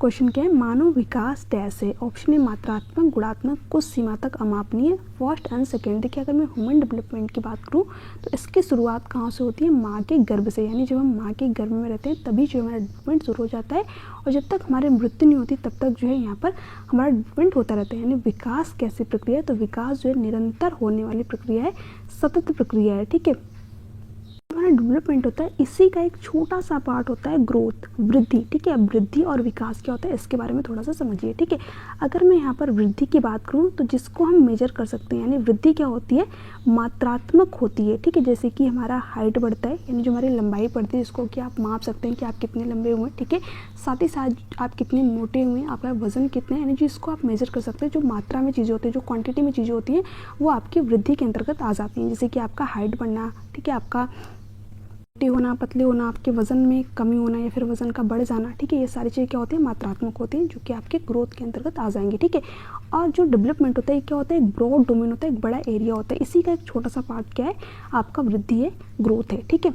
Question क्या है, मानव विकास dash है। ऑप्शन ए मात्रात्मक, गुणात्मक, कुछ सीमा तक अमापनीय, फर्स्ट एंड सेकेंड। देखिए अगर मैं ह्यूमन डेवलपमेंट की बात करूँ तो इसकी शुरुआत कहाँ से होती है, माँ के गर्भ से। यानी जब हम माँ के गर्भ में रहते हैं तभी जो हमारा डेवलपमेंट शुरू हो जाता है और जब तक हमारी मृत्यु नहीं होती तब तक जो है यहाँ पर हमारा डेवलपमेंट होता रहता है। यानी विकास कैसी प्रक्रिया है, तो विकास जो है निरंतर होने वाली प्रक्रिया है, सतत प्रक्रिया है। ठीक है, हमारा डेवलपमेंट होता है, इसी का एक छोटा सा पार्ट होता है ग्रोथ, वृद्धि। ठीक है, अब वृद्धि और विकास क्या होता है इसके बारे में थोड़ा सा समझिए। ठीक है, अगर मैं यहाँ पर वृद्धि की बात करूँ तो जिसको हम मेजर कर सकते हैं, यानी वृद्धि क्या होती है, मात्रात्मक होती है। ठीक है, जैसे कि हमारा हाइट बढ़ता है, यानी जो हमारी लंबाई बढ़ती है, जिसको कि आप माप सकते हैं कि आप कितने लंबे हुए हैं। ठीक है, साथ ही साथ आप कितने मोटे हुए हैं, आपका वजन कितना है, यानी जिसको आप मेजर कर सकते हैं। जो मात्रा में चीज़ें होती हैं, जो क्वांटिटी में चीज़ें होती हैं, वो आपकी वृद्धि के अंतर्गत आ जाती हैं। जैसे कि आपका हाइट बढ़ना, ठीक है, आपका मोटे होना, पतले होना, आपके वजन में कमी होना या फिर वजन का बढ़ जाना। ठीक है, ये सारी चीज़ें क्या होती हैं, मात्रात्मक होती हैं, जो कि आपके ग्रोथ के अंतर्गत आ जाएंगी। ठीक है, और जो डेवलपमेंट होता है क्या होता है, एक ब्रॉड डोमेन होता है, एक बड़ा एरिया होता है, इसी का एक छोटा सा पार्ट क्या है, आपका वृद्धि है, ग्रोथ है। ठीक है,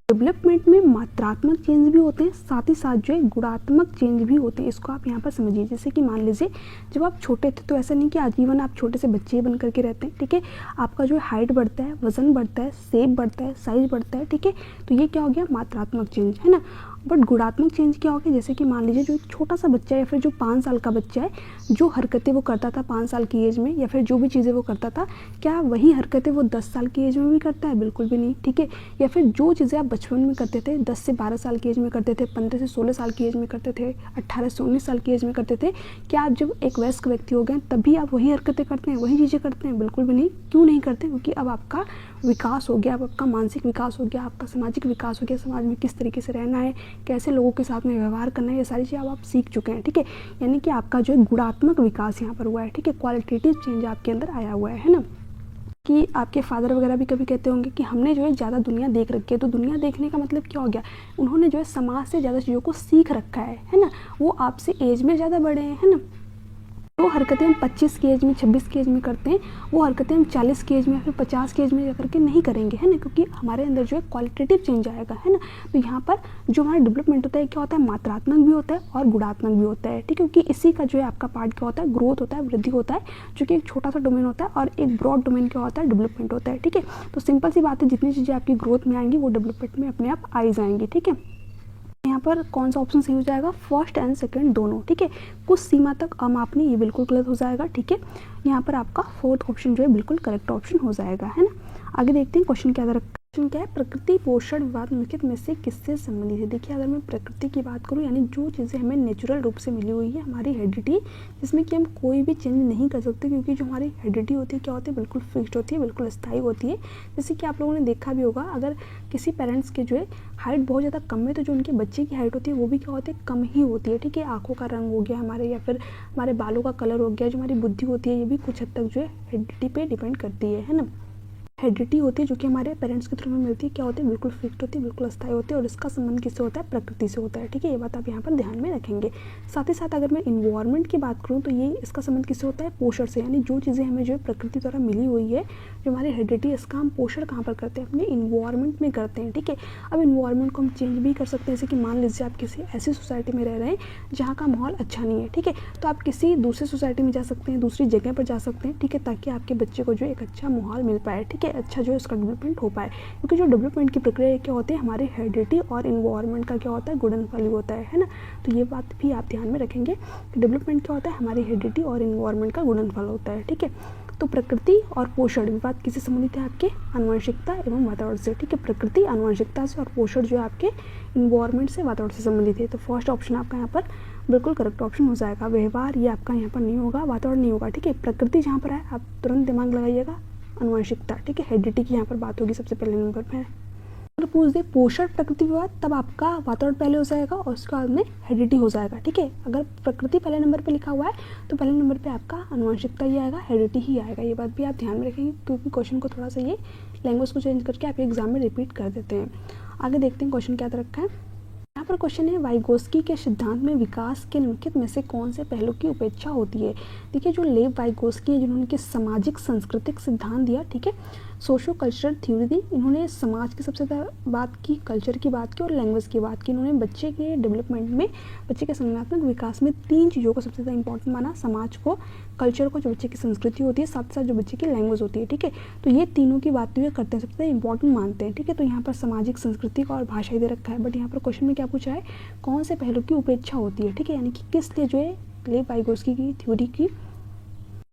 डेवलपमेंट में मात्रात्मक चेंज भी होते हैं, साथ ही साथ जो है गुणात्मक चेंज भी होते हैं। इसको आप यहाँ पर समझिए। जैसे कि मान लीजिए जब आप छोटे थे तो ऐसा नहीं कि आजीवन आप छोटे से बच्चे बन करके रहते हैं। ठीक है, आपका जो है हाइट बढ़ता है, वजन बढ़ता है, शेप बढ़ता है, साइज बढ़ता है। ठीक है, तो ये क्या हो गया, मात्रात्मक चेंज है ना। बट गुणात्मक चेंज क्या हो गया, जैसे कि मान लीजिए जो छोटा सा बच्चा है या फिर जो 5 साल का बच्चा है, जो हरकतें वो करता था 5 साल की एज में या फिर जो भी चीज़ें वो करता था, क्या वही हरकतें वो 10 साल की एज में भी करता है, बिल्कुल भी नहीं। ठीक है, या फिर जो चीज़ें आप बचपन में करते थे, 10 से 12 साल की एज में करते थे, 15 से 16 साल की एज में करते थे, 18 से 19 साल की एज में करते थे, क्या आप जब एक वयस्क व्यक्ति हो गए तभी आप वही हरकतें करते हैं, वही चीज़ें करते हैं, बिल्कुल भी नहीं। क्यों नहीं करते, क्योंकि अब आपका विकास हो गया, अब आपका मानसिक विकास हो गया, आपका सामाजिक विकास हो गया, समाज में किस तरीके से रहना है, कैसे लोगों के साथ में व्यवहार करना है, ये सारी चीज़ें अब आप सीख चुके हैं। ठीक है, यानी कि आपका जो है गुणात्मक विकास यहाँ पर हुआ है। ठीक है, क्वालिटेटिव चेंज आपके अंदर आया हुआ है ना। कि आपके फादर वगैरह भी कभी कहते होंगे कि हमने जो है ज़्यादा दुनिया देख रखी है। तो दुनिया देखने का मतलब क्या हो गया, उन्होंने जो है समाज से ज़्यादा चीज़ों को सीख रखा है ना। वो आपसे एज में ज़्यादा बड़े हैं, है ना। जो हरकतें हम 25 की एज में, 26 की एज में करते हैं, वो हरकतें हम 40 की एज में या फिर 50 की एज में जाकर के नहीं करेंगे, है ना, क्योंकि हमारे अंदर जो है क्वालिटेटिव चेंज आएगा, है ना। तो यहाँ पर जो हमारा डेवलपमेंट होता है क्या होता है, मात्रात्मक भी होता है और गुणात्मक भी होता है। ठीक है, क्योंकि इसी का जो है आपका पार्ट क्या होता है, ग्रोथ होता है, वृद्धि होता है, जो कि एक छोटा सा डोमेन होता है, और एक ब्रॉड डोमेन क्या होता है, डेवलपमेंट होता है। ठीक है, तो सिंपल सी बात है, जितनी चीज़ें आपकी ग्रोथ में आएंगी वो डेवलपमेंट में अपने आप आई जाएंगी। ठीक है, यहाँ पर कौन सा ऑप्शन सही हो जाएगा, फर्स्ट एंड सेकंड दोनों। ठीक है, कुछ सीमा तक अमापनीय, ये बिल्कुल गलत हो जाएगा। ठीक है, यहाँ पर आपका फोर्थ ऑप्शन जो है बिल्कुल करेक्ट ऑप्शन हो जाएगा, है ना। आगे देखते हैं क्वेश्चन क्या क्या है, प्रकृति पोषण विवाद निम्नलिखित में से किससे संबंधित है। देखिए अगर मैं प्रकृति की बात करूँ, यानी जो चीज़ें हमें नेचुरल रूप से मिली हुई है, हमारी हेरिडिटी, जिसमें कि हम कोई भी चेंज नहीं कर सकते, क्योंकि जो हमारी हेरिडिटी होती है क्या होती है, बिल्कुल फिक्स्ड होती है, बिल्कुल स्थायी होती है। जैसे कि आप लोगों ने देखा भी होगा, अगर किसी पेरेंट्स के जो है हाइट बहुत ज़्यादा कम है तो जो उनके बच्चे की हाइट होती है वो भी क्या होती है, कम ही होती है। ठीक है, आँखों का रंग हो गया हमारे, या फिर हमारे बालों का कलर हो गया, जो हमारी बुद्धि होती है, ये भी कुछ हद तक जो है हेरिडिटी पे डिपेंड करती है ना। हेरिडिटी होती है जो कि हमारे पेरेंट्स के थ्रू में मिलती है, क्या होती है, बिल्कुल फिक्स्ड होती है, बिल्कुल अस्थायी होती है, और इसका संबंध किससे होता है, प्रकृति से होता है। ठीक है, ये बात आप यहाँ पर ध्यान में रखेंगे। साथ ही साथ अगर मैं इन्वायरमेंट की बात करूँ तो ये इसका संबंध किससे होता है, पोषण से। यानी जो चीज़ें हमें जो है प्रकृति द्वारा मिली हुई है, जो हमारी हेरिडिटी, इसका हम पोषण कहाँ पर करते हैं, अपने इन्वायरमेंट में करते हैं। ठीक है, अब इन्वायरमेंट को हम चेंज भी कर सकते हैं। जैसे कि मान लीजिए आप किसी ऐसी सोसाइटी में रह रहे हैं जहाँ का माहौल अच्छा नहीं है, ठीक है, तो आप किसी दूसरी सोसाइटी में जा सकते हैं, दूसरी जगह पर जा सकते हैं। ठीक है, ताकि आपके बच्चे को जो एक अच्छा माहौल मिल पाए। ठीक है, अच्छा जो इसका डेवलपमेंट हो पाए, क्योंकि जो डेवलपमेंट की प्रक्रिया क्या होती है, हमारे हेरिडिटी और इन्वायरमेंट का क्या होता है, गुणनफल होता है ना। तो ये बात भी आप ध्यान में रखेंगे कि डेवलपमेंट क्या होता है, हमारी हेरिडिटी और इन्वायरमेंट का गुणनफल होता है। ठीक है, तो प्रकृति और पोषण विवाद किससे संबंधित है, आपके आनुवंशिकता एवं वातावरण से। ठीक है, प्रकृति आनुवंशिकता से और पोषण जो है आपके इन्वायरमेंट से, वातावरण से संबंधित है। तो फर्स्ट ऑप्शन आपका यहाँ पर बिल्कुल करेक्ट ऑप्शन हो जाएगा। व्यवहार ये आपका यहाँ पर नहीं होगा, वातावरण नहीं होगा। ठीक है, प्रकृति जहाँ पर है आप तुरंत दिमाग लगाइएगा, आनुवंशिकता। ठीक है, हेरिडिटी की यहाँ पर बात होगी सबसे पहले नंबर पर। अगर पूछ दे पोषण प्रकृति विवाद, तब आपका वातावरण पहले हो जाएगा और उसके बाद में हेरिडिटी हो जाएगा। ठीक है, अगर प्रकृति पहले नंबर पे लिखा हुआ है तो पहले नंबर पे आपका आनुवंशिकता ही आएगा, हेरिडिटी ही आएगा। ये बात भी आप ध्यान में रखेंगे, क्योंकि क्वेश्चन को थोड़ा सा ये लैंग्वेज को चेंज करके आप एग्जाम में रिपीट कर देते हैं। आगे देखते हैं क्वेश्चन क्या रखा है। यहाँ पर क्वेश्चन है, वाइगोस्की के सिद्धांत में विकास के निम्नलिखित में से कौन से पहलू की उपेक्षा होती है। देखिए जो लेव वाइगोस्की है, जिन्होंने कि सामाजिक सांस्कृतिक सिद्धांत दिया, ठीक है, सोशो कल्चरल थ्योरी दी। इन्होंने समाज की सबसे ज़्यादा बात की, कल्चर की बात की और लैंग्वेज की बात की। इन्होंने बच्चे के डेवलपमेंट में, बच्चे के संज्ञानात्मक विकास में 3 चीज़ों को सबसे ज़्यादा इंपॉर्टेंट माना, समाज को, कल्चर को जो बच्चे की संस्कृति होती है, साथ साथ जो बच्चे की लैंग्वेज होती है। ठीक है, तो ये तीनों की बात तो ये करते हैं, सबसे ज़्यादा इंपॉर्टेंट मानते हैं। ठीक है, तो यहाँ पर सामाजिक, सांस्कृतिक और भाषाई दे रखा है, बट यहाँ पर क्वेश्चन में क्या पूछा है, कौन से पहलू की उपेक्षा होती है। ठीक है, यानी कि किस लिए जो है लेव वाइगोत्स्की की थ्योरी की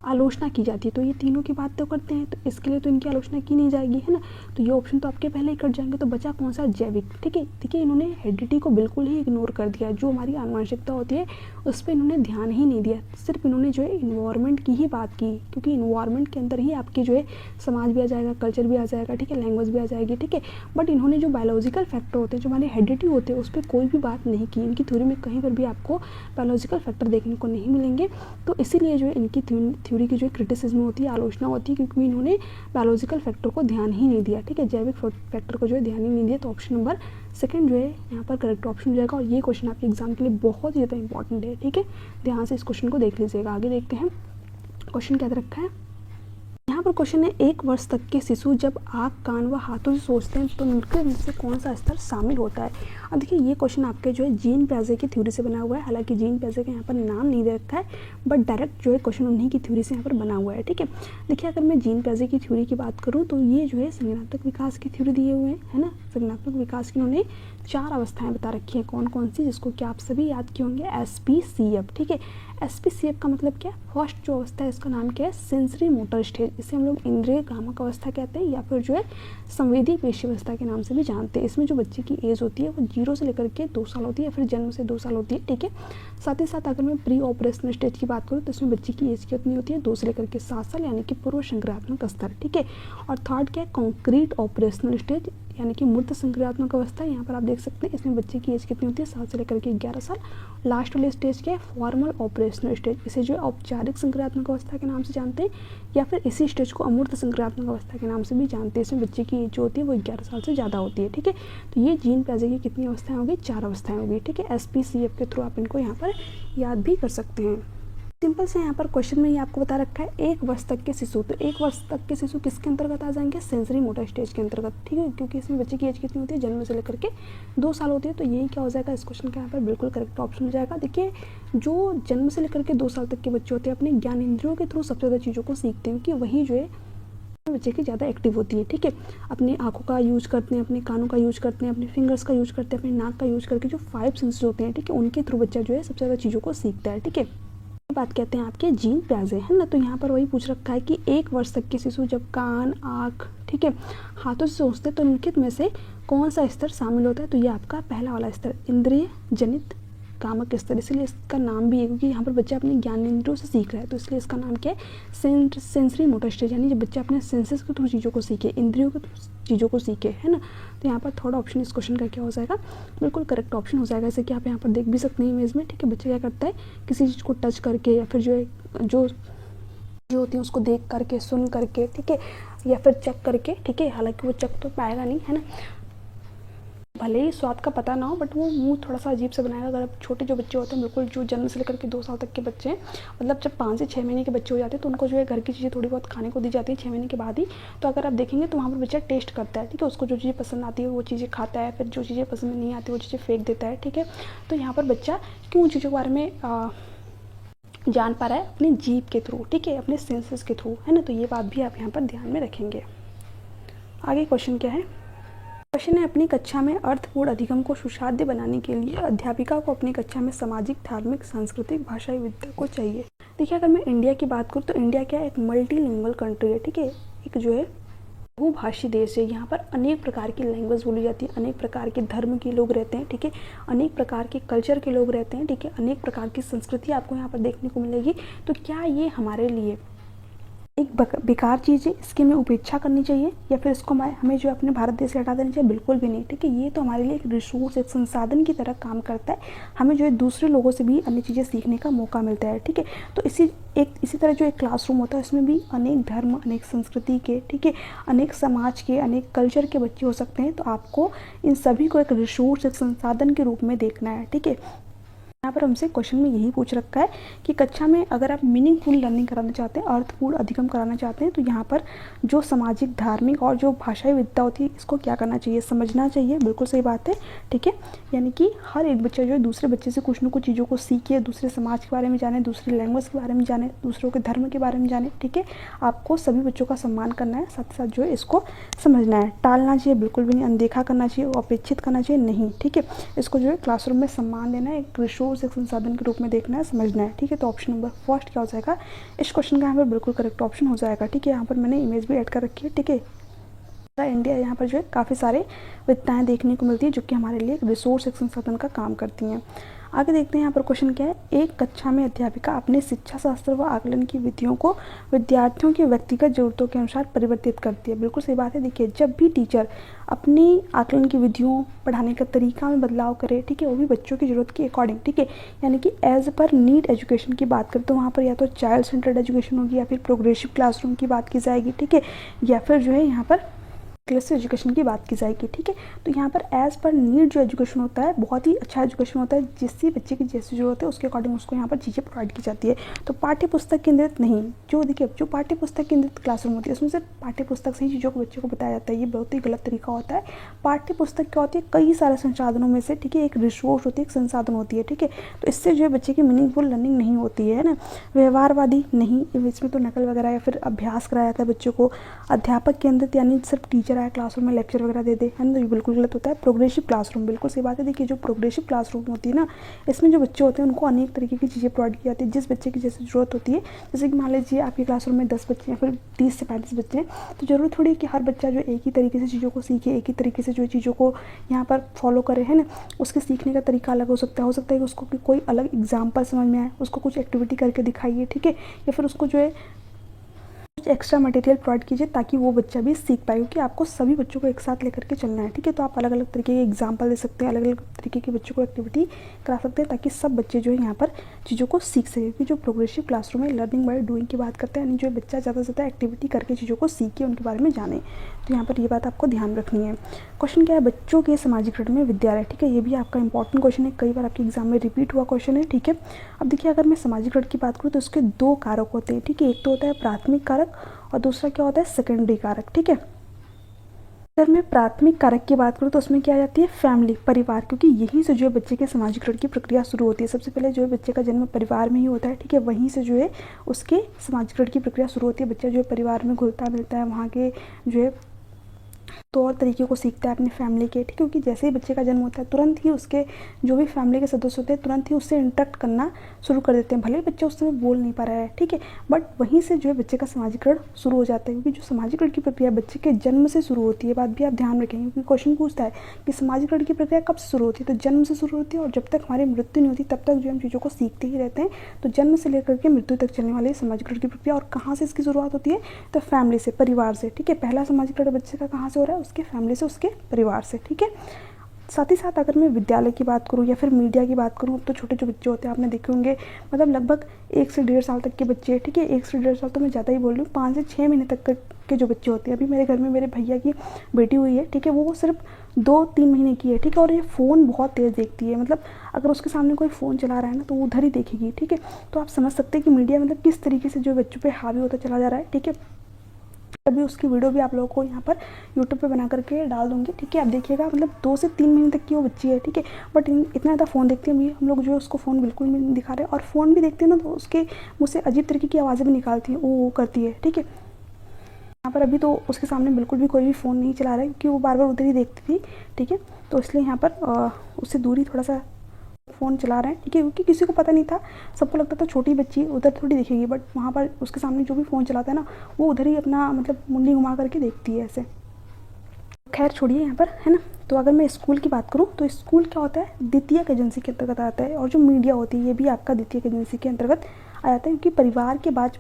आलोचना की जाती है। तो ये तीनों की बात तो करते हैं, तो इसके लिए तो इनकी आलोचना की नहीं जाएगी, है ना। तो ये ऑप्शन तो आपके पहले ही कट जाएंगे। तो बचा कौन सा, जैविक। ठीक है, देखिए इन्होंने हेरिडिटी को बिल्कुल ही इग्नोर कर दिया, जो हमारी आनुवंशिकता होती है उस पर इन्होंने ध्यान ही नहीं दिया, सिर्फ इन्होंने जो है इन्वायरमेंट की ही बात की, क्योंकि इन्वायरमेंट के अंदर ही आपकी जो है समाज भी आ जाएगा, कल्चर भी आ जाएगा, ठीक है, लैंग्वेज भी आ जाएगी। ठीक है, बट इन्होंने जो बायोलॉजिकल फैक्टर होते हैं, जो हमारे हेरिडिटी होते हैं, उस पर कोई भी बात नहीं की। इनकी थ्योरी में कहीं पर भी आपको बायोलॉजिकल फैक्टर देखने को नहीं मिलेंगे। तो इसीलिए जो है इनकी थ्योरी की जो क्रिटिसिज्म होती है, आलोचना होती है, क्योंकि इन्होंने बायोलॉजिकल फैक्टर को ध्यान ही नहीं दिया। ठीक है, जैविक फैक्टर को जो है ध्यान ही नहीं दिया। तो ऑप्शन नंबर सेकंड जो है यहाँ पर करेक्ट ऑप्शन हो जाएगा। और ये क्वेश्चन आपके एग्जाम के लिए बहुत ही ज़्यादा इंपॉर्टेंट है। ठीक है, ध्यान से इस क्वेश्चन को देख लीजिएगा। आगे देखते हैं क्वेश्चन क्या दे रखा है। यहाँ पर क्वेश्चन है, 1 वर्ष तक के शिशु जब आँख, कान व हाथों से सोचते हैं तो उनके में से कौन सा स्तर शामिल होता है। अब देखिए ये क्वेश्चन आपके जो है जीन पियाजे की थ्योरी से बना हुआ है। हालांकि जीन पियाजे का यहाँ पर नाम नहीं दे रखा है, बट डायरेक्ट जो है क्वेश्चन उन्हीं की थ्योरी से यहाँ पर बना हुआ है। ठीक है, देखिए अगर मैं जीन पियाजे की थ्योरी की बात करूँ तो ये जो है संज्ञानात्मक विकास की थ्योरी दिए हुए हैं, है ना। संज्ञानात्मक विकास की उन्होंने 4 अवस्थाएं बता रखी हैं, कौन कौन सी, जिसको कि आप सभी याद किए होंगे, SPCF। ठीक है, SPCF का मतलब क्या, फर्स्ट जो अवस्था है इसका नाम क्या है, सेंसरी मोटर स्टेज। इसे हम लोग इंद्रिय भ्रामक अवस्था कहते हैं, या फिर जो है संवेदी पेशी अवस्था के नाम से भी जानते हैं। इसमें जो बच्चे की एज होती है वो 0 से लेकर के 2 साल होती है, या फिर जन्म से 2 साल होती है। ठीक है, साथ ही साथ अगर मैं प्री ऑपरेशनल स्टेज की बात करूँ तो इसमें बच्चे की एज कितनी होती है, 2 से लेकर के 7 साल, यानी कि पूर्व संक्रियात्मक स्तर। ठीक है, और थर्ड क्या है, कॉन्क्रीट ऑपरेशनल स्टेज, यानी कि मूर्त संक्रियात्मक अवस्था। यहाँ पर आप देख सकते हैं इसमें बच्चे की एज कितनी होती है, 7 से लेकर के 11 साल। लास्ट वाले स्टेज क्या है, फॉर्मल ऑपरेशनल स्टेज। इसे जो है औपचारिक संक्रियात्मक अवस्था के नाम से जानते हैं, या फिर इसी स्टेज को अमूर्त संक्रियात्मक अवस्था के नाम से भी जानते हैं। इसमें बच्चे की एज जो होती है वो 11 साल से ज़्यादा होती है। ठीक है, तो ये जीन पियाजे की कितनी अवस्थाएं होगी, 4 अवस्थाएं होगी। ठीक है, SPCF के थ्रू आप इनको यहाँ पर याद भी कर सकते हैं। सिंपल से यहाँ पर क्वेश्चन में ये आपको बता रखा है 1 वर्ष तक के शिशु, तो 1 वर्ष तक के शिशु किसके अंतर्गत आ जाएंगे, सेंसरी मोटर स्टेज के अंतर्गत। ठीक है, क्योंकि इसमें बच्चे की एज कितनी होती है, जन्म से लेकर के 2 साल होती है। तो यही क्या हो जाएगा, इस क्वेश्चन का यहाँ पर बिल्कुल करेक्ट ऑप्शन हो जाएगा। देखिए जो जन्म से लेकर के 2 साल तक के बच्चे होते हैं अपने ज्ञान इंद्रियों के थ्रू सबसे ज़्यादा चीज़ों को सीखते हैं, कि वही जो है बच्चे की ज़्यादा एक्टिव होती है। ठीक है, अपनी आंखों का यूज करते हैं, अपने कानों का यूज करते हैं, अपने फिंगर्स का यूज करते हैं, अपने नाक का यूज करके जो 5 सेंसेस होते हैं, ठीक है, उनके थ्रू बच्चा जो है सबसे ज़्यादा चीज़ों को सीखता है। ठीक है, बात कहते हैं आपके जीन पियाजे, है ना। तो यहाँ पर वही पूछ रखा है कि 1 वर्ष तक के शिशु जब कान, आँख, ठीक है, हाथों से सोचते हैं तो निम्नलिखित में से कौन सा स्तर शामिल होता है। तो ये आपका पहला वाला स्तर इंद्रिय जनित कामक स्तर, इसलिए इसका नाम भी है, क्योंकि यहाँ पर बच्चा अपने ज्ञान इंद्रियों से सीख रहा है, तो इसलिए इसका नाम क्या है, सेंसरी मोटर स्टेज। यानी जब बच्चा अपने सेंसेस के थ्रू चीज़ों को सीखे, इंद्रियों के थ्रू चीज़ों को सीखे, है ना। तो यहाँ पर थर्ड ऑप्शन इस क्वेश्चन का क्या हो जाएगा, बिल्कुल करेक्ट ऑप्शन हो जाएगा। जैसे कि आप यहाँ पर देख भी सकते हैं इमेज में। ठीक है, बच्चा क्या करता है, किसी चीज़ को टच करके या फिर जो है जो होती है उसको देख करके, सुन करके, ठीक है, या फिर चख करके। ठीक है, हालांकि वो चख तो पाएगा नहीं, है ना, भले ही स्वाद का पता ना हो, बट वो मुंह थोड़ा सा अजीब से बनाएगा। अगर छोटे जो बच्चे होते हैं, बिल्कुल जो जन्म से लेकर के 2 साल तक के बच्चे हैं, मतलब जब 5 से 6 महीने के बच्चे हो जाते हैं तो उनको जो है घर की चीज़ें थोड़ी बहुत खाने को दी जाती है 6 महीने के बाद ही। तो अगर आप देखेंगे तो वहाँ पर बच्चा टेस्ट करता है, ठीक है, उसको जो चीज़ें पसंद आती है वो चीज़ें खाता है, फिर जो चीज़ें पसंद नहीं आती वो चीज़ें फेंक देता है। ठीक है, तो यहाँ पर बच्चा क्यों चीज़ों के बारे में जान पा रहा है, अपनी जीभ के थ्रू, ठीक है, अपने सेंसेस के थ्रू, है ना। तो ये बात भी आप यहाँ पर ध्यान में रखेंगे। आगे क्वेश्चन क्या है, क्वेश्चन है, अपनी कक्षा में अर्थपूर्ण अधिगम को सुसाध्य बनाने के लिए अध्यापिका को अपनी कक्षा में सामाजिक, धार्मिक, सांस्कृतिक, भाषाई विद्या को चाहिए। देखिए अगर मैं इंडिया की बात करूँ तो इंडिया क्या है, एक मल्टीलिंगुअल कंट्री है। ठीक है, एक जो है बहुभाषी देश है। यहाँ पर अनेक प्रकार की लैंग्वेज बोली जाती है, अनेक प्रकार के धर्म के लोग रहते हैं, ठीक है, अनेक प्रकार के कल्चर के लोग रहते हैं, ठीक है, अनेक प्रकार की संस्कृति आपको यहाँ पर देखने को मिलेगी। तो क्या ये हमारे लिए एक बेकार चीज़ है, इसकी हमें उपेक्षा करनी चाहिए, या फिर इसको हमें जो अपने भारत देश से हटा देना चाहिए? बिल्कुल भी नहीं। ठीक है, ये तो हमारे लिए एक रिसोर्स, एक संसाधन की तरह काम करता है। हमें जो है दूसरे लोगों से भी अन्य चीज़ें सीखने का मौका मिलता है। ठीक है, तो इसी तरह जो एक क्लासरूम होता है उसमें भी अनेक धर्म, अनेक संस्कृति के, ठीक है, अनेक समाज के, अनेक कल्चर के बच्चे हो सकते हैं। तो आपको इन सभी को एक रिसोर्स, एक संसाधन के रूप में देखना है। ठीक है, यहाँ पर हमसे क्वेश्चन में यही पूछ रखा है कि कक्षा में अगर आप मीनिंगफुल लर्निंग कराना चाहते हैं, अर्थपूर्ण अधिगम कराना चाहते हैं, तो यहाँ पर जो सामाजिक, धार्मिक और जो भाषाई विविधता होती है इसको क्या करना चाहिए, समझना चाहिए। बिल्कुल सही बात है, ठीक है। यानी कि हर एक बच्चा जो है दूसरे बच्चे से कुछ न कुछ चीज़ों को सीखे, दूसरे समाज के बारे में जाने, दूसरी लैंग्वेज के बारे में जाने, दूसरों के धर्म के बारे में जाने, ठीक है। आपको सभी बच्चों का सम्मान करना है, साथ ही साथ जो है इसको समझना है, टालना चाहिए बिल्कुल भी नहीं, अनदेखा करना चाहिए, अपेक्षित करना चाहिए नहीं, ठीक है। इसको जो है क्लासरूम में सम्मान देना है, एक रिसोर्स, एक संसाधन के रूप में देखना है, समझना है, ठीक है। तो ऑप्शन नंबर फर्स्ट क्या हो जाएगा, इस क्वेश्चन का यहाँ पर बिल्कुल करेक्ट ऑप्शन हो जाएगा, ठीक है। यहाँ पर मैंने इमेज भी ऐड कर रखी है, ठीक है। इंडिया यहाँ पर जो है काफ़ी सारे विविधताएं देखने को मिलती है जो कि हमारे लिए एक रिसोर्स, एक संसाधन का काम करती हैं। आगे देखते हैं यहाँ पर क्वेश्चन क्या है, एक कक्षा में अध्यापिका अपने शिक्षा शास्त्र व आकलन की विधियों को विद्यार्थियों की व्यक्तिगत जरूरतों के अनुसार परिवर्तित करती है। बिल्कुल सही बात है। देखिए, जब भी टीचर अपनी आकलन की विधियों, पढ़ाने का तरीका में बदलाव करे, ठीक है, वो भी बच्चों की ज़रूरत के अकॉर्डिंग, ठीक है, यानी कि एज पर नीड एजुकेशन की बात करें तो वहाँ पर या तो चाइल्ड सेंटर्ड एजुकेशन होगी या फिर प्रोग्रेसिव क्लासरूम की बात की जाएगी, ठीक है, या फिर जो है यहाँ पर क्लास एजुकेशन की बात की जाएगी, ठीक है। तो यहाँ पर एज पर नीड जो एजुकेशन होता है बहुत ही अच्छा एजुकेशन होता है, जिससे बच्चे की जैसी जरूरत है उसके अकॉर्डिंग उसको यहाँ पर चीज़ें प्रोवाइड की जाती है। तो पाठ्य पुस्तक केंद्रित नहीं, जो देखिए जो पाठ्य पुस्तक केंद्रित क्लासरूम होती है उसमें सिर्फ पाठ्य पुस्तक से ही चीज़ों को बच्चों को बताया जाता है, ये बहुत ही गलत तरीका होता है। पाठ्य पुस्तक क्या होती है, कई सारे संसाधनों में से, ठीक है, एक रिसोर्स होती है, एक संसाधन होती है, ठीक है। तो इससे जो है बच्चे की मीनिंगफुल लर्निंग नहीं होती है ना। व्यवहारवादी नहीं, इसमें तो नकल वगैरह या फिर अभ्यास कराया जाता है बच्चों को। अध्यापक केंद्रित यानी सिर्फ टीचर आया क्लासरूम में लेक्चर वगैरह दे दे, है ना, तो ये बिल्कुल गलत होता है। प्रोग्रेसिव क्लासरूम, बिल्कुल सही बात है। देखिए, जो प्रोग्रेसिव क्लासरूम होती है ना, इसमें जो बच्चे होते हैं उनको अनेक तरीके की चीज़ें प्रोवाइड की जाती है जिस बच्चे की जैसे ज़रूरत होती है। जैसे कि मान लीजिए आपके क्लासरूम में 10 बच्चे या फिर 30 से 35 बच्चे हैं, तो ज़रूरत थोड़ी है कि हर बच्चा जो एक ही तरीके से चीज़ों को सीखे, एक ही तरीके से जो चीज़ों को यहाँ पर फॉलो करे, है ना। उसके सीखने का तरीका अलग हो सकता है, कि उसको कोई अलग एग्जाम्पल समझ में आए, उसको कुछ एक्टिविटी करके दिखाइए, ठीक है, या फिर उसको जो है एक्स्ट्रा मटेरियल प्रोवाइड कीजिए ताकि वो बच्चा भी सीख पाए, क्योंकि आपको सभी बच्चों को एक साथ लेकर के चलना है, ठीक है। तो आप अलग अलग तरीके के एग्जाम्पल दे सकते हैं, अलग अलग तरीके के बच्चों को एक्टिविटी करा सकते हैं ताकि सब बच्चे जो है यहाँ पर चीज़ों को सीख सके। क्योंकि जो प्रोग्रेसिव क्लासरूम है लर्निंग बाय डूइंग की बात करते हैं, यानी जो बच्चा ज़्यादा से ज़्यादा एक्टिविटी करके चीज़ों को सीखे, उनके बारे में जाने। तो यहाँ पर ये बात आपको ध्यान रखनी है। क्वेश्चन क्या है, बच्चों के सामाजिकरण में विद्यालय, ठीक है, ये भी आपका इंपॉर्टेंट क्वेश्चन है, कई बार आपके एग्जाम में रिपीट हुआ क्वेश्चन है, ठीक है। अब देखिए, अगर मैं सामाजिकरण की बात करूँ तो उसके 2 कारक होते हैं, ठीक है। एक तो होता है प्राथमिक कारक और दूसरा क्या होता है सेकेंडरी कारक, ठीक है। अगर मैं प्राथमिक कारक की बात करूँ तो उसमें क्या आ जाती है, फैमिली, परिवार, क्योंकि यहीं से जो है बच्चे के सामाजिकरण की प्रक्रिया शुरू होती है। सबसे पहले जो है बच्चे का जन्म परिवार में ही होता है, ठीक है, वहीं से जो है उसके सामाजिकरण की प्रक्रिया शुरू होती है। बच्चा जो है परिवार में घुलता मिलता है, वहाँ के जो है तौर तरीके को सीखता है अपनी फैमिली के, ठीक है। क्योंकि जैसे ही बच्चे का जन्म होता है तुरंत ही उसके जो भी फैमिली के सदस्य होते हैं तुरंत ही उससे इंटरेक्ट करना शुरू कर देते हैं, भले ही बच्चा उस समय बोल नहीं पा रहा है, ठीक है, बट वहीं से जो है बच्चे का सामाजिकरण शुरू हो जाता है। क्योंकि जो सामाजिकरण की प्रक्रिया बच्चे के जन्म से शुरू होती है, बात भी आप ध्यान रखेंगे क्योंकि क्वेश्चन पूछता है कि सामाजिकरण की प्रक्रिया कब से शुरू होती है, तो जन्म से शुरू होती है, और जब तक हमारी मृत्यु नहीं होती तब तक जो हम चीज़ों को सीखते ही रहते हैं। तो जन्म से लेकर के मृत्यु तक चलने वाली सामाजिकरण की प्रक्रिया, और कहाँ से इसकी शुरुआत होती है, तो फैमिली से, परिवार से, ठीक है। पहला सामाजिकरण बच्चे का कहाँ से हो रहा है, उसके फैमिली से, उसके परिवार से, ठीक है। साथ ही साथ अगर मैं विद्यालय की बात करूँ या फिर मीडिया की बात करूँ, तो छोटे जो बच्चे होते हैं आपने देखे होंगे, मतलब लगभग 1 से 1.5 साल तक के बच्चे, ठीक है, 1 से 1.5 साल तो मैं ज़्यादा ही बोल रही हूँ, 5 से 6 महीने तक के जो बच्चे होते हैं। अभी मेरे घर में मेरे भैया की बेटी हुई है, ठीक है, वो सिर्फ 2-3 महीने की है, ठीक है, और ये फ़ोन बहुत तेज़ देखती है, मतलब अगर उसके सामने कोई फ़ोन चला रहा है ना तो वो उधर ही देखेगी, ठीक है। तो आप समझ सकते हैं कि मीडिया मतलब किस तरीके से जो बच्चों पर हावी होता चला जा रहा है, ठीक है। अभी उसकी वीडियो भी आप लोगों को यहाँ पर यूट्यूब पे बना करके डाल दूँगी, ठीक है। आप देखिएगा, मतलब 2 से 3 महीने तक की वो बच्ची है, ठीक है, बट इतना ज़्यादा फ़ोन देखती है। अभी हम लोग जो है उसको फ़ोन बिल्कुल भी नहीं दिखा रहे, और फ़ोन भी देखते हैं ना तो उसके मुँह से अजीब तरीके की आवाज़ें भी निकालती है, वो करती है, ठीक है। यहाँ पर अभी तो उसके सामने बिल्कुल भी कोई भी फ़ोन नहीं चला रहा है क्योंकि वो बार बार उधर ही देखती थी, ठीक है। तो इसलिए यहाँ पर उससे दूरी थोड़ा सा फ़ोन चला रहे हैं, ठीक है, क्योंकि किसी को पता नहीं था, सबको लगता था छोटी बच्ची उधर थोड़ी दिखेगी, बट वहाँ पर उसके सामने जो भी फ़ोन चलाता है ना वो उधर ही अपना मतलब मुंडी घुमा करके देखती है ऐसे। खैर छोड़िए यहाँ पर, है ना। तो अगर मैं स्कूल की बात करूँ तो स्कूल क्या होता है, द्वितीयक एजेंसी के अंतर्गत आता है, और जो मीडिया होती है ये भी आपका द्वितीयक एजेंसी के अंतर्गत आ जाता है। क्योंकि परिवार के बाद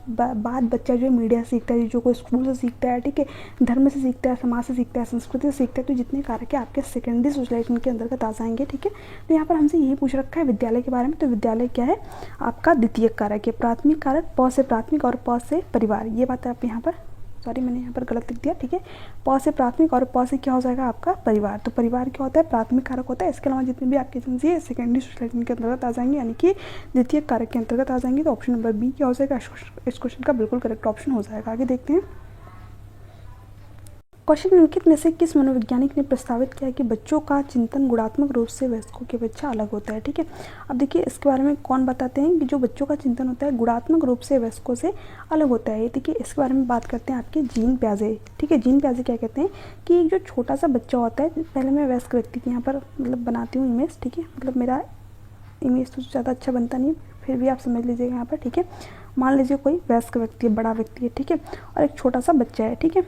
बच्चा जो है मीडिया सीखता है, जो कोई स्कूल से सीखता है, ठीक है, धर्म से सीखता है, समाज से सीखता है, संस्कृति से सीखता है। तो जितने कारक है आपके सेकेंडरी सोशलाइजेशन के अंतर्गत आ जाएंगे, ठीक है। तो यहाँ पर हमसे यही पूछ रखा है विद्यालय के बारे में, तो विद्यालय क्या है, आपका द्वितीयक कारक है। प्राथमिक कारक प से प्राथमिक और प से परिवार, ये बात आप यहाँ पर सॉरी मैंने यहाँ पर गलत लिख दिया, ठीक है। प से प्राथमिक और प से क्या हो जाएगा आपका परिवार। तो परिवार क्या होता है, प्राथमिक कारक होता है। इसके अलावा जितने भी आपके एजेंसी सेकेंडरी सोसाइटी के अंतर्गत आ जाएंगे, यानी कि द्वितीय कारक के अंतर्गत आ जाएंगे। तो ऑप्शन नंबर बी क्या हो जाएगा, इस क्वेश्चन का बिल्कुल करेक्ट ऑप्शन हो जाएगा। आगे देखते हैं। क्वेश्चन निम्नलिखित में से किस मनोवैज्ञानिक ने प्रस्तावित किया कि बच्चों का चिंतन गुणात्मक रूप से वयस्कों की अपेक्षा अलग होता है, ठीक है। अब देखिए इसके बारे में कौन बताते हैं कि जो बच्चों का चिंतन होता है गुणात्मक रूप से वयस्कों से अलग होता है। देखिए इसके बारे में बात करते हैं आपके जीन प्याजे, ठीक है। जीन प्याजे क्या कहते हैं कि एक जो छोटा सा बच्चा होता है, पहले मैं वयस्क व्यक्ति की यहाँ पर मतलब बनाती हूँ इमेज, ठीक है। मतलब मेरा इमेज तो ज़्यादा अच्छा बनता नहीं, फिर भी आप समझ लीजिएगा यहाँ पर, ठीक है। मान लीजिए कोई वयस्क व्यक्ति है, बड़ा व्यक्ति है, ठीक है, और एक छोटा सा बच्चा है, ठीक है।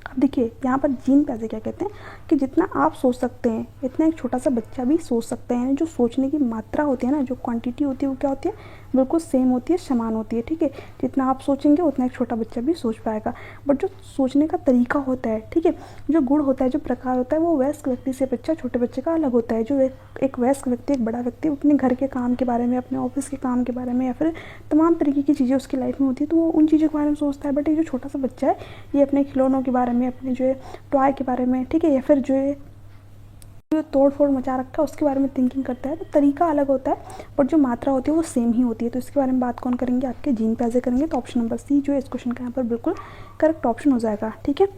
अब देखिए यहाँ पर जीन प्याजे क्या कहते हैं कि जितना आप सोच सकते हैं इतना एक छोटा सा बच्चा भी सोच सकता है। यानी जो सोचने की मात्रा होती है ना, जो क्वांटिटी होती है, वो क्या होती है, बिल्कुल सेम होती है, समान होती है, ठीक है। जितना आप सोचेंगे उतना एक छोटा बच्चा भी सोच पाएगा। बट जो सोचने का तरीका होता है, ठीक है, जो गुण होता है, जो प्रकार होता है, वो वयस्क व्यक्ति से अपेक्षा छोटे बच्चे का अलग होता है। जो एक वयस्क व्यक्ति, एक बड़ा व्यक्ति अपने घर के काम के बारे में, अपने ऑफिस के काम के बारे में, या फिर तमाम तरीके की चीज़ें उसकी लाइफ में होती है, तो वो उन चीज़ों के बारे में सोचता है। बट ये जो छोटा सा बच्चा है, ये अपने खिलौनों के बारे में, अपने जो है टॉय के बारे में, ठीक है, या फिर जो तोड़ फोड़ मचा रखा है उसके बारे में थिंकिंग करता है। तो तरीका अलग होता है बट जो मात्रा होती है वो सेम ही होती है। तो इसके बारे में बात कौन करेंगे, आपके जीन प्याजे करेंगे। तो ऑप्शन नंबर सी जो है इस क्वेश्चन का यहाँ पर बिल्कुल करेक्ट ऑप्शन हो जाएगा, ठीक है।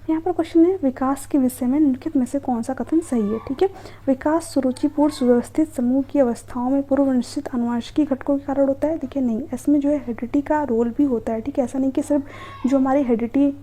यहाँ पर क्वेश्चन है विकास के विषय में निम्नलिखित में से कौन सा कथन सही है, ठीक है। विकास सुरुचिपूर्ण सुव्यवस्थित समूह की अवस्थाओं में पूर्व निश्चित आनुवंशिकी घटकों के कारण होता है। देखिए नहीं, इसमें जो है हेरिडिटी का रोल भी होता है, ठीक है। ऐसा नहीं कि सिर्फ जो हमारी हेरिडिटी,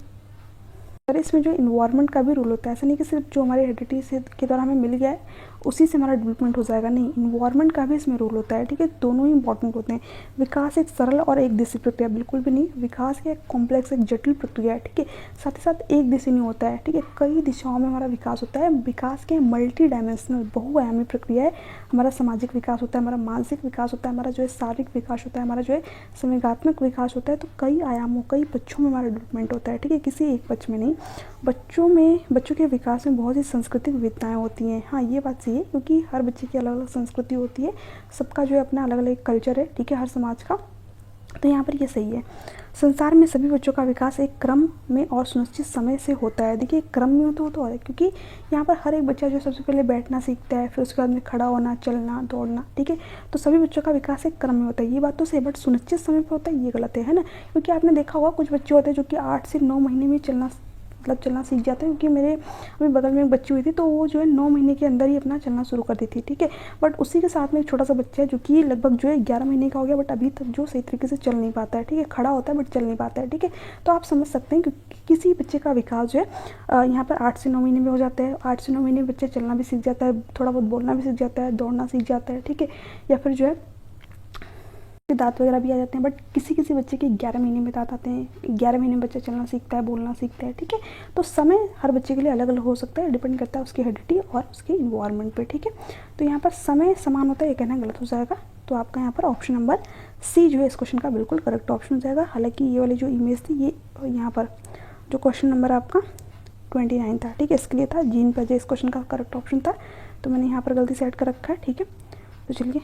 और इसमें जो इन्वायरमेंट का भी रोल होता है। ऐसा नहीं कि सिर्फ जो हमारी हेरिडिटी से के द्वारा हमें मिल गया है उसी से हमारा डेवलपमेंट हो जाएगा, नहीं, इन्वायरमेंट का भी इसमें रोल होता है, ठीक है। दोनों ही इंपॉर्टेंट होते हैं। विकास एक सरल और एक दिशा प्रक्रिया बिल्कुल भी नहीं, विकास एक कॉम्प्लेक्स, एक जटिल प्रक्रिया है, ठीक है। साथ ही साथ एक दिशा नहीं होता है, ठीक है, कई दिशाओं में हमारा विकास होता है। विकास के मल्टी डायमेंशनल, बहुआयामी प्रक्रिया है। हमारा सामाजिक विकास होता है, हमारा मानसिक विकास होता है, हमारा जो है शारीरिक विकास होता है, हमारा जो है संवेगात्मक विकास होता है। तो कई आयामों, कई पक्षों में हमारा डेवलपमेंट होता है, ठीक है, किसी एक पक्ष में नहीं। बच्चों के विकास में बहुत सी सांस्कृतिक विविधताएं होती हैं। हाँ, ये बात सही है, क्योंकि हर बच्चे की अलग अलग संस्कृति होती है, सबका जो है अपना अलग अलग कल्चर है, ठीक है, हर समाज का। तो यहाँ पर ये सही है। संसार में सभी बच्चों का विकास एक क्रम में और सुनिश्चित समय से होता है। देखिए क्रम में हो तो है, क्योंकि यहाँ पर हर एक बच्चा जो सबसे पहले बैठना सीखता है, फिर उसके बाद में खड़ा होना, चलना, दौड़ना, ठीक है। तो सभी बच्चों का विकास एक क्रम में होता है, ये बात तो सही, बट सुनिश्चित समय पर होता है ये गलत है ना। क्योंकि आपने देखा होगा कुछ बच्चे होते हैं जो कि 8 से 9 महीने में चलना सीख जाते हैं। क्योंकि मेरे अभी बगल में एक बच्ची हुई थी, तो वो जो है 9 महीने के अंदर ही अपना चलना शुरू कर दी थी, ठीक है। बट उसी के साथ में एक छोटा सा बच्चा है जो कि लगभग जो है 11 महीने का हो गया, बट अभी तक जो सही तरीके से चल नहीं पाता है, ठीक है, खड़ा होता है बट चल नहीं पाता है, ठीक है। तो आप समझ सकते हैं कि किसी बच्चे का विकास जो है यहाँ पर 8 से 9 महीने में हो जाता है। 8 से 9 महीने में बच्चे चलना भी सीख जाता है, थोड़ा बहुत बोलना भी सीख जाता है, दौड़ना सीख जाता है, ठीक है, या फिर जो है दांत वगैरह भी आ जाते हैं। बट किसी किसी बच्चे के 11 महीने में दांत आते हैं, 11 महीने में बच्चा चलना सीखता है, बोलना सीखता है, ठीक है। तो समय हर बच्चे के लिए अलग अलग हो सकता है, डिपेंड करता है उसकी हेरिडिटी और उसके इन्वायरमेंट पे, ठीक है। तो यहाँ पर समय समान होता है, ये कहना गलत हो जाएगा। तो आपका यहाँ पर ऑप्शन नंबर सी जो है इस क्वेश्चन का बिल्कुल करेक्ट ऑप्शन हो जाएगा। हालांकि ये वाली जो इमेज थी, ये यहाँ पर जो क्वेश्चन नंबर आपका 29 था, ठीक है, इसके लिए था जीन प्याजे, इस क्वेश्चन का करेक्ट ऑप्शन था, तो मैंने यहाँ पर गलती से ऐड कर रखा है, ठीक है। तो चलिए,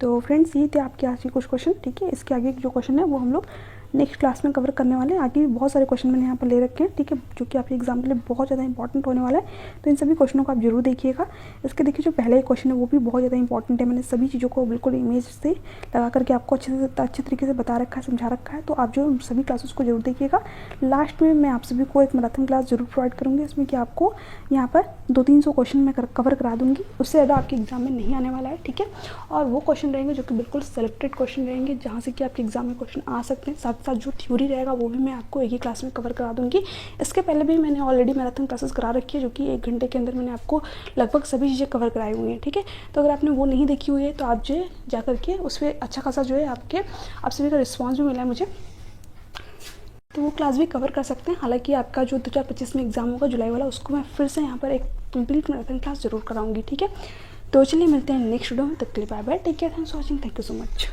तो फ्रेंड्स ये थे आपके आज के कुछ क्वेश्चन, ठीक है। इसके आगे जो क्वेश्चन है वो हम लोग नेक्स्ट क्लास में कवर करने वाले हैं। आगे भी बहुत सारे क्वेश्चन मैंने यहाँ पर ले रखे हैं, ठीक है, जो कि आपके एग्जाम के लिए बहुत ज़्यादा इंपॉर्टेंट होने वाला है। तो इन सभी क्वेश्चनों को आप जरूर देखिएगा। इसके देखिए जो पहले क्वेश्चन है वो भी बहुत ज़्यादा इंपॉर्टेंट है। मैंने सभी चीज़ों को बिल्कुल इमेज से लगा करके आपको अच्छे तरीके से बता रखा है, समझा रखा है। तो आप जो सभी क्लासेस को जरूर देखिएगा। लास्ट में मैं आप सभी को एक मैराथन क्लास जरूर प्रोवाइड करूँगी, इसमें कि आपको यहाँ पर 200-300 क्वेश्चन मैं कवर करा दूँगी, उससे ज़्यादा आपके एग्जाम में नहीं आने वाला है, ठीक है। और वो क्वेश्चन रहेंगे जो कि बिल्कुल सेलेक्टेड क्वेश्चन रहेंगे, जहाँ से कि आपके एग्जाम में क्वेश्चन आ सकते हैं। साथ साथ जो थ्योरी रहेगा वो भी मैं आपको एक ही क्लास में कवर करा दूंगी। इसके पहले भी मैंने ऑलरेडी मैराथन क्लासेस करा रखी है, जो कि 1 घंटे के अंदर मैंने आपको लगभग सभी चीज़ें कवर कराई हुई हैं, ठीक है। तो अगर आपने वो नहीं देखी हुई है तो आप जो जा करके उस पर अच्छा खासा जो है आप सभी का रिस्पॉन्स भी मिला है मुझे, तो वो क्लास भी कवर कर सकते हैं। हालांकि आपका जो 2025 में एग्जाम होगा जुलाई वाला, उसको मैं फिर से यहाँ पर एक कंप्लीट मैराथन क्लास जरूर कराऊंगी, ठीक है। तो चलिए मिलते हैं नेक्स्ट वीडियो में, तब के लिए bye bye, take care, thanks for watching, thank you so much.